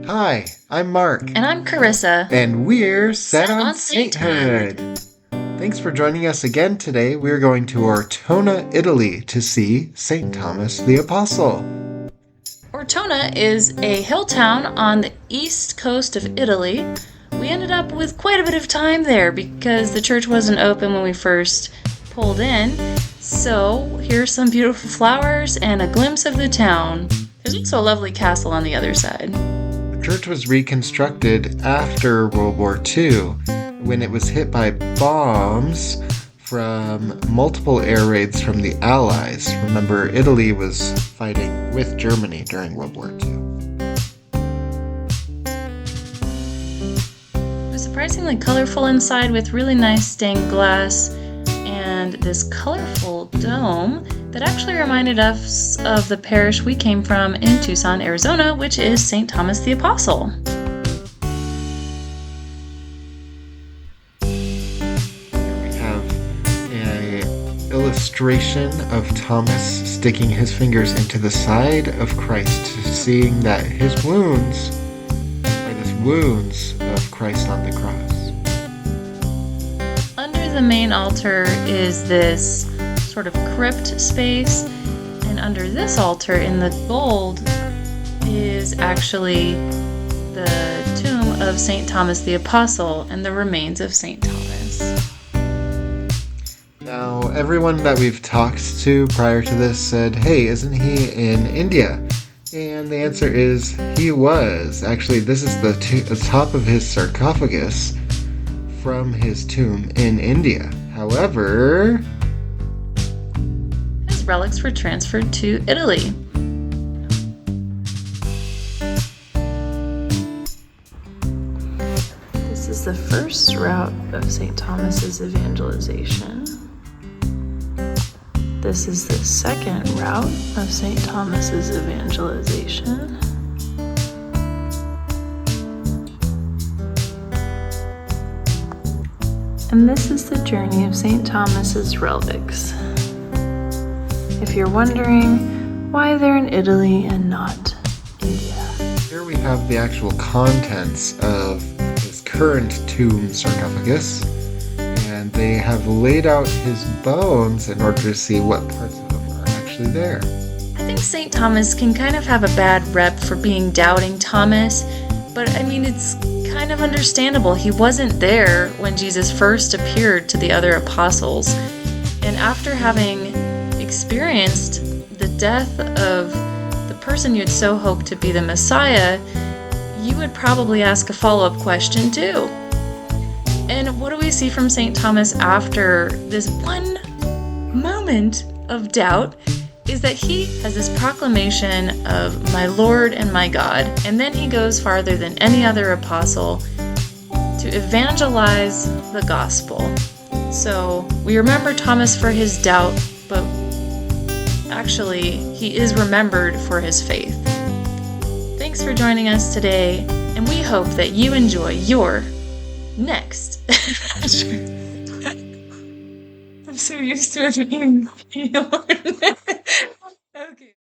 Hi, I'm Mark. And I'm Carissa. And we're set on Sainthood. Sainthood. Thanks for joining us again today. We're going to Ortona, Italy to see St. Thomas the Apostle. Ortona is a hill town on the east coast of Italy. We ended up with quite a bit of time there because the church wasn't open when we first pulled in. So here's some beautiful flowers and a glimpse of the town. There's also a lovely castle on the other side. The church was reconstructed after World War II when it was hit by bombs from multiple air raids from the Allies. Remember, Italy was fighting with Germany during World War II. It was surprisingly colorful inside with really nice stained glass and this colorful dome that actually reminded us of the parish we came from in Tucson, Arizona, which is St. Thomas the Apostle. We have an illustration of Thomas sticking his fingers into the side of Christ, seeing that his wounds are the wounds of Christ on the cross. Under the main altar is this sort of crypt space, and under this altar in the gold is actually the tomb of St. Thomas the Apostle and the remains of St. Thomas. Now, everyone that we've talked to prior to this said, hey, isn't he in India? And the answer is he was. Actually, this is the top of his sarcophagus from his tomb in India. However, his relics were transferred to Italy. This is the first route of St. Thomas's evangelization. This is the second route of St. Thomas's evangelization. And this is the journey of St. Thomas's relics. If you're wondering why they're in Italy and not India. Here we have the actual contents of his current tomb sarcophagus, and they have laid out his bones in order to see what parts of them are actually there. I think St. Thomas can kind of have a bad rep for being doubting Thomas, but I mean, it's kind of understandable. He wasn't there when Jesus first appeared to the other apostles, and after having experienced the death of the person you'd so hoped to be the Messiah, you would probably ask a follow-up question too. And what do we see from St. Thomas after this one moment of doubt is that he has this proclamation of my Lord and my God, and then he goes farther than any other apostle to evangelize the gospel. So we remember Thomas for his doubt, but actually he is remembered for his faith. Thanks for joining us today, and we hope that you enjoy your next adventure. I'm so used to it being okay.